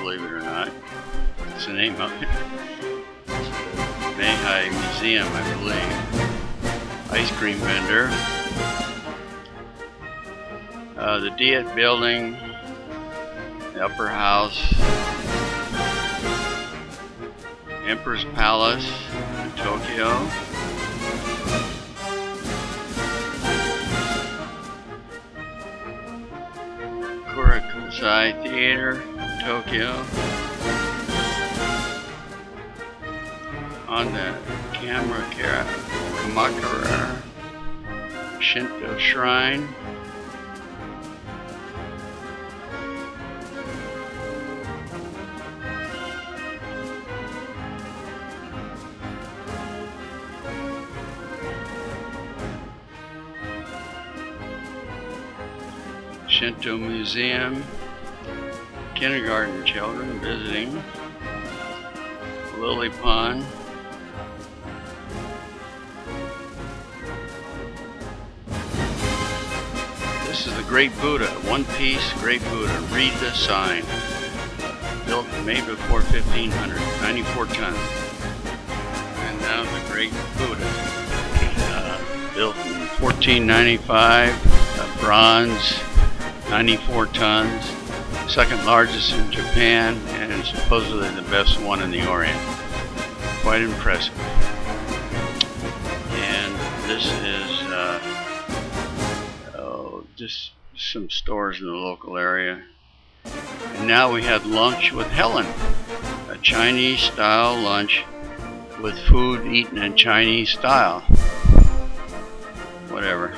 believe it or not. That's the name of it. It's the Meihai Museum, I believe. Ice cream vendor. The Diet building, the upper house, Emperor's Palace in Tokyo. Kurakusai Theater in Tokyo. On the Kamakura Shinto Shrine. Shinto Museum, kindergarten children visiting, Lily Pond, this is the Great Buddha, one-piece Great Buddha, read the sign, built, made before 1500, 94 tons, and now the Great Buddha, built in 1495, bronze, 94 tons, second largest in Japan, and supposedly the best one in the Orient. Quite impressive. And this is just some stores in the local area. And now we had lunch with Helen, a Chinese style lunch with food eaten in Chinese style. Whatever.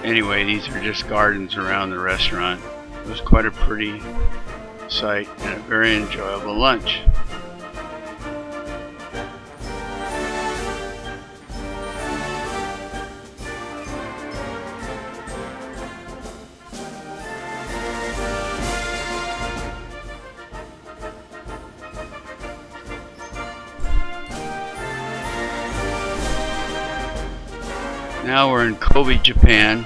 Anyway, these are just gardens around the restaurant. It was quite a pretty sight and a very enjoyable lunch. Now we're in Kobe, Japan,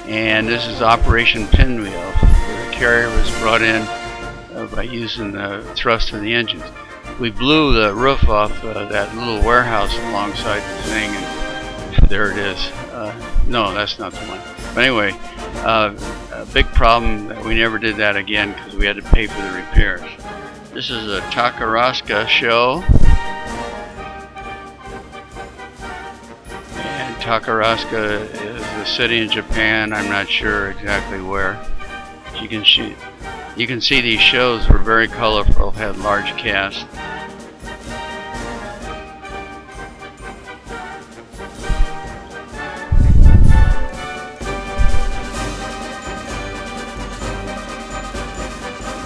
and this is Operation Pinwheel. The carrier was brought in by using the thrust of the engines. We blew the roof off that little warehouse alongside the thing, and there it is. No, that's not the one. But anyway, a big problem that we never did that again because we had to pay for the repairs. This is a Takarazuka show. Takarazuka is a city in Japan. I'm not sure exactly where. You can see these shows were very colorful, had large casts.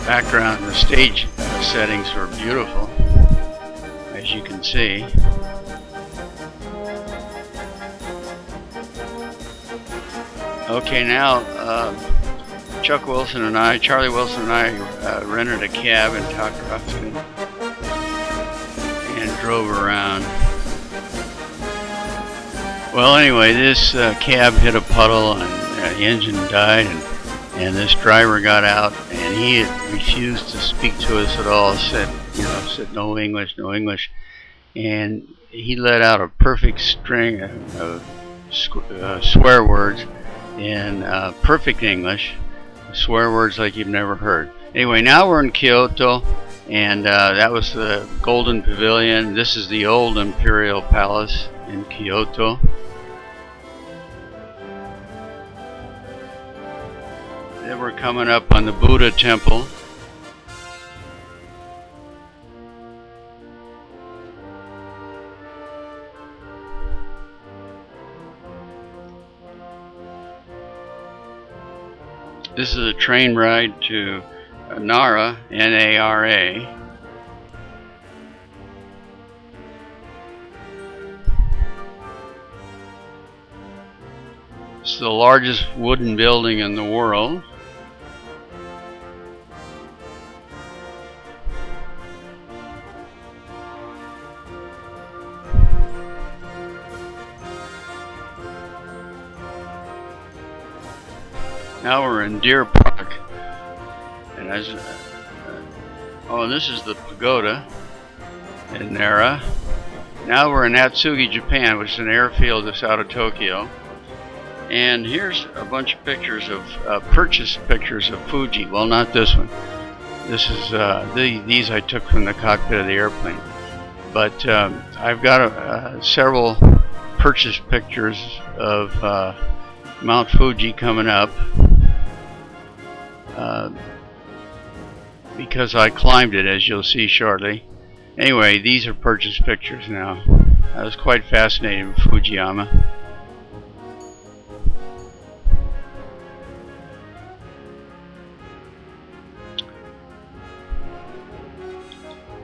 Background, the stage settings were beautiful, as you can see. Okay, now Charlie Wilson and I rented a cab in Takarazuka and drove around. Well, anyway, this cab hit a puddle and the engine died, and this driver got out, and he had refused to speak to us at all. Said no English, no English, and he let out a perfect string of swear words in perfect English, swear words like you've never heard. Anyway, now we're in Kyoto, and that was the Golden Pavilion. This is the old Imperial Palace in Kyoto. Then we're coming up on the Buddha Temple. This is a train ride to Nara, N-A-R-A. It's the largest wooden building in the world. Now we're in Deer Park, and oh, and this is the pagoda in Nara. Now we're in Atsugi, Japan, which is an airfield just out of Tokyo. And here's a bunch of pictures of purchased pictures of Fuji. Well, not this one. This is these I took from the cockpit of the airplane. But I've got several purchased pictures of Mount Fuji coming up because I climbed it, as you'll see shortly. Anyway, these are purchased pictures now. I was quite fascinated with Fujiyama.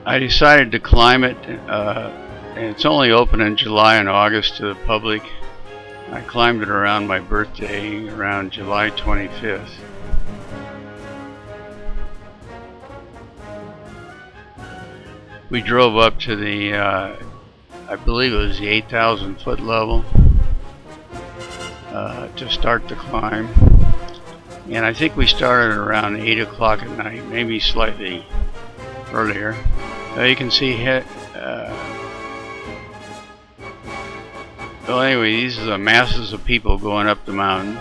I decided to climb it, and it's only open in July and August to the public. I climbed it around my birthday, around July 25th. We drove up to the, I believe it was the 8,000 foot level to start the climb. And I think we started around 8 o'clock at night, maybe slightly earlier. You can see well, anyway, these are the masses of people going up the mountain.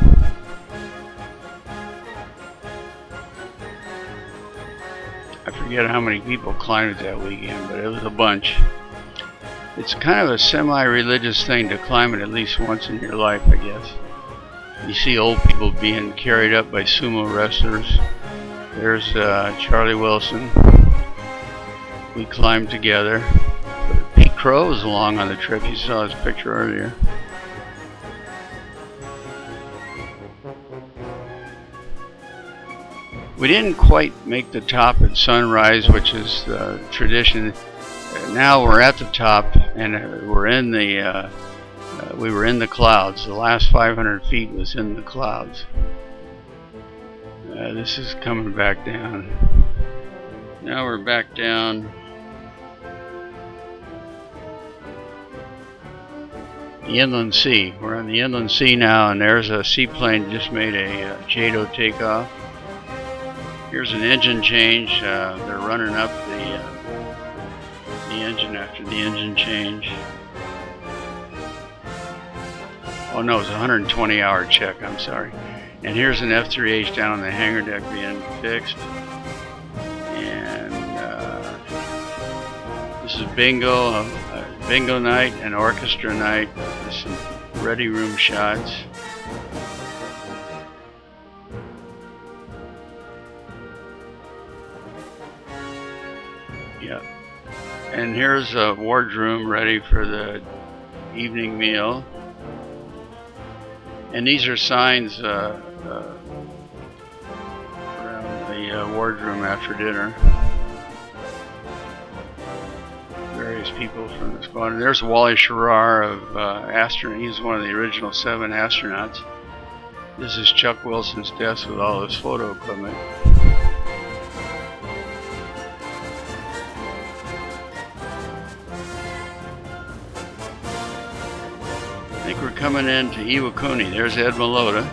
I forget how many people climbed it that weekend, but it was a bunch. It's kind of a semi-religious thing to climb it at least once in your life, I guess. You see old people being carried up by sumo wrestlers. There's Charlie Wilson. We climbed together. Pete Crow was along on the trip. You saw his picture earlier. We didn't quite make the top at sunrise, which is the tradition. Now we're at the top, and we're in the we were in the clouds. The last 500 feet was in the clouds. This is coming back down. Now we're back down. The inland sea. We're on the inland sea now, and there's a seaplane just made a JATO takeoff. Here's an engine change. They're running up the engine after the engine change. Oh no, it's a 120-hour check. I'm sorry. And here's an F-3H down on the hangar deck being fixed. And this is bingo. Bingo night and orchestra night. There's some ready room shots. Yeah. And here's a wardroom ready for the evening meal. And these are signs around the wardroom after dinner. Various people from the squadron. There's Wally Schirra of astronaut. He's one of the original 7 astronauts. This is Chuck Wilson's desk with all his photo equipment. I think we're coming into Iwakuni. There's Ed Malota.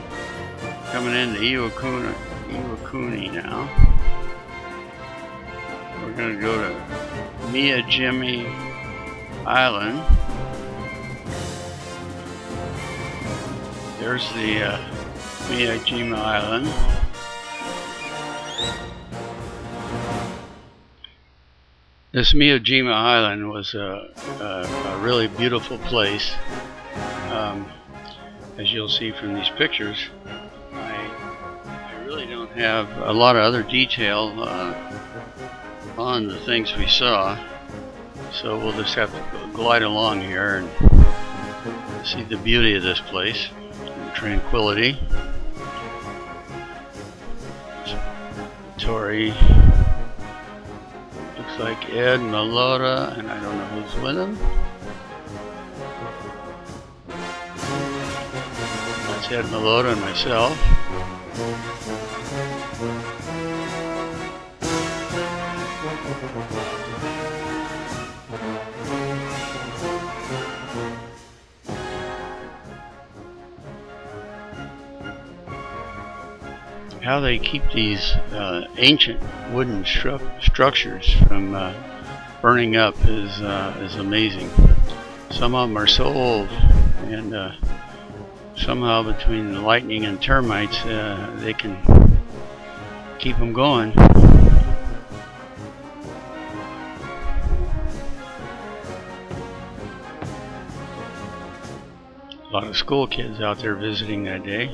Coming into Iwakuni now. We're going to go to Miyajima Island. There's the Miyajima Island. This Miyajima Island was a really beautiful place. As you'll see from these pictures, I really don't have a lot of other detail on the things we saw, so we'll just have to glide along here and see the beauty of this place, the tranquility. Tori, looks like Ed Malota, and I don't know who's with him. That's Ed Malota and myself. how they keep these ancient wooden structures from burning up is amazing. Some of them are so old, and somehow between the lightning and termites, they can keep them going. A lot of school kids out there visiting that day.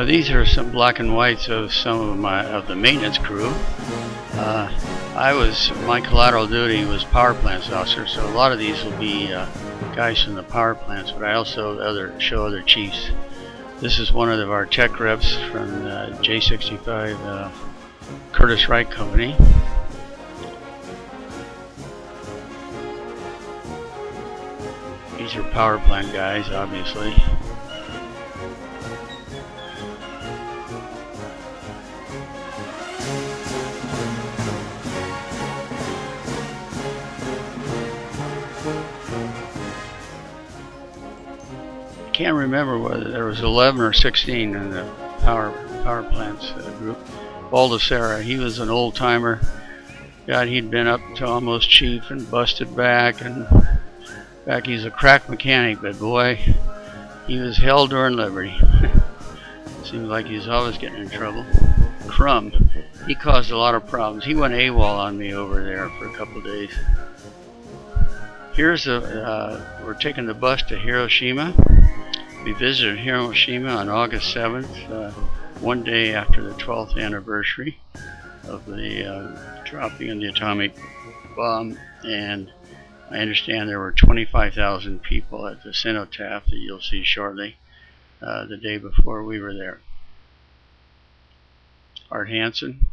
These are some black and whites of some of the maintenance crew. My collateral duty was power plants officer, so a lot of these will be guys from the power plants, but I also show other chiefs. This is one of our tech reps from the J65 Curtis Wright Company. These are power plant guys, obviously. I can't remember whether there was 11 or 16 in the power plants group. Baldessera, he was an old timer. God, he'd been up to almost chief and busted back, and he's a crack mechanic, but boy, he was hell during Liberty. Seems like he's always getting in trouble. Crumb, he caused a lot of problems. He went AWOL on me over there for a couple of days. Here's we're taking the bus to Hiroshima. We visited Hiroshima on August 7th, one day after the 12th anniversary of the dropping of the atomic bomb, and I understand there were 25,000 people at the cenotaph that you'll see shortly, the day before we were there. Art Hansen.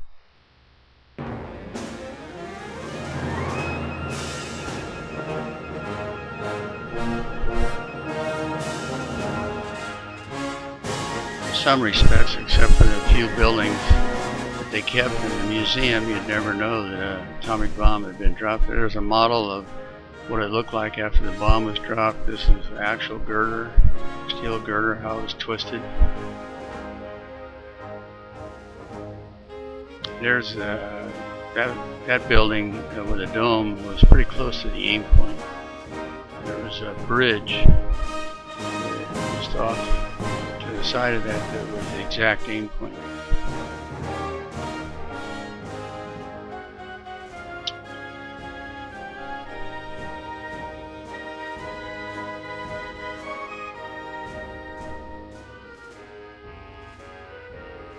In some respects, except for the few buildings that they kept in the museum, you'd never know that an atomic bomb had been dropped. There's a model of what it looked like after the bomb was dropped. This is the actual girder, steel girder, how it was twisted. There's that building with a dome was pretty close to the aim point. There was a bridge just off to the side of that was the exact aim point.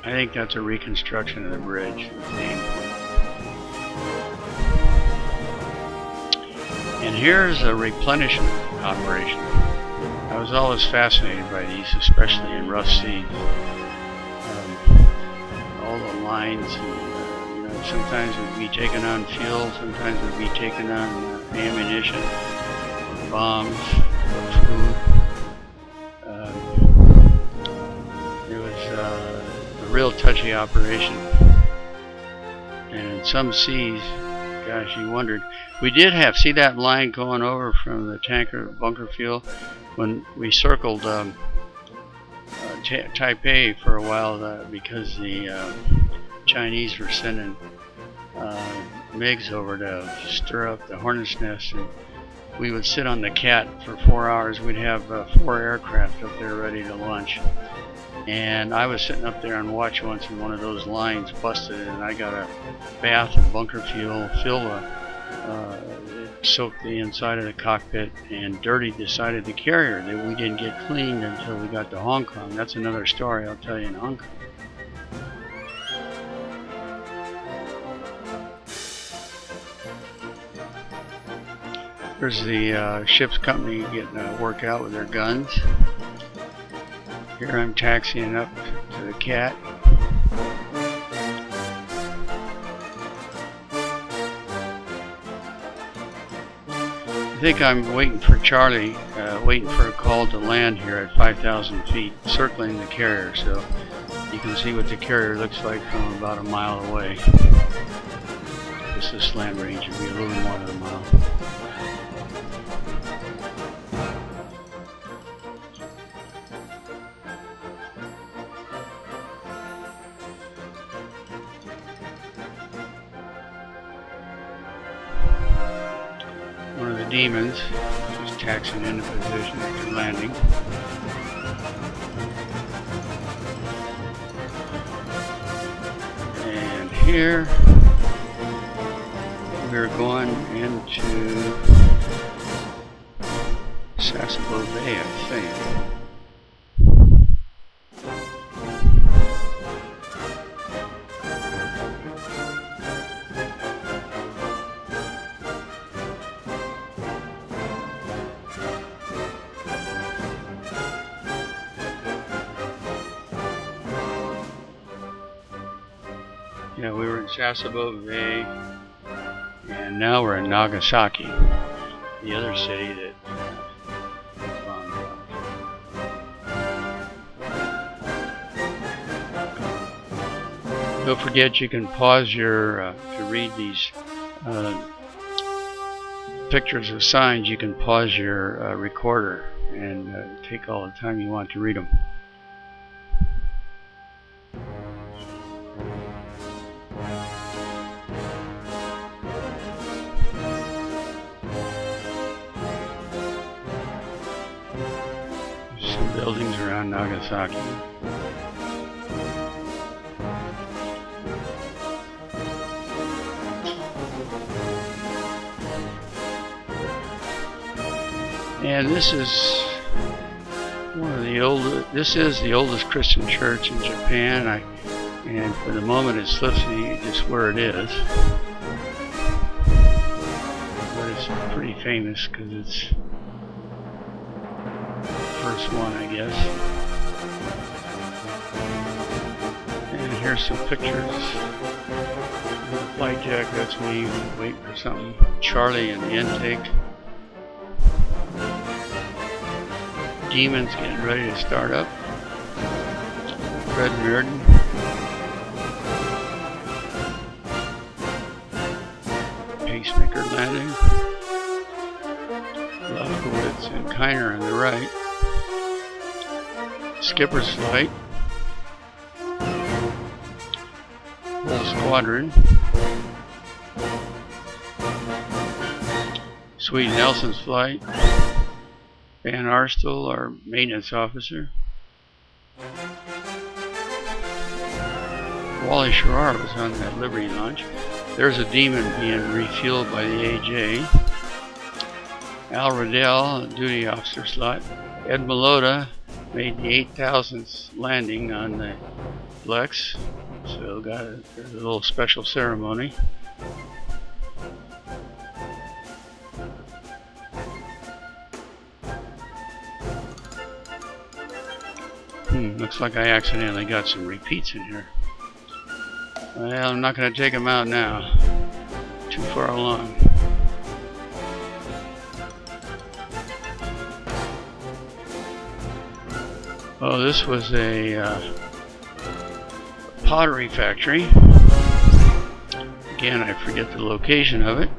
I think that's a reconstruction of the bridge. And here's a replenishment operation. I was always fascinated by these, especially in rough seas. All the lines, and, sometimes we'd be taking on fuel, sometimes we'd be taking on ammunition, bombs, food. It was a real touchy operation. And in some seas, gosh, you wondered. We did see that line going over from the tanker bunker fuel when we circled Taipei for a while because the Chinese were sending MiGs over to stir up the hornet's nest, and we would sit on the cat for 4 hours. We'd have 4 aircraft up there ready to launch. And I was sitting up there on watch once, and one of those lines busted, and I got a bath of bunker fuel, soaked the inside of the cockpit, and dirtied the side of the carrier that we didn't get cleaned until we got to Hong Kong. That's another story I'll tell you in Hong Kong. There's the ship's company getting a workout with their guns. Here I'm taxiing up to the cat. I think I'm waiting for Charlie, waiting for a call to land here at 5,000 feet, circling the carrier, so you can see what the carrier looks like from about a mile away. surface of this land range would be a little more than a mile. One of the demons was taxiing into position after landing. And here we're going into Sasebo Bay, I think. Yeah, we were in Sasebo Bay, and now we're in Nagasaki, the other city that bombed out. Don't forget, you can pause your to read these pictures of signs. You can pause your recorder and take all the time you want to read them. Some buildings around Nagasaki. And this is one of the oldest. This is the oldest Christian church in Japan. And for the moment, it slips me just where it is. But it's pretty famous because it's first one, I guess. And here's some pictures. Flight deck, that's me waiting for something. Charlie in the intake. Demons getting ready to start up. Fred Mearden. Pacemaker landing. Lefkowitz and Kiner on the right. Skipper's flight. Whole squadron. Swede Nelson's flight. Van Arsdol, our maintenance officer. Wally Sherrar was on that Liberty launch. There's a demon being refueled by the AJ. Al Riddell, duty officer slot. Ed Malota made the 8,000th landing on the Flex, so there's a little special ceremony. Looks like I accidentally got some repeats in here. Well, I'm not going to take them out now. Too far along. Oh, this was a pottery factory. Again, I forget the location of it.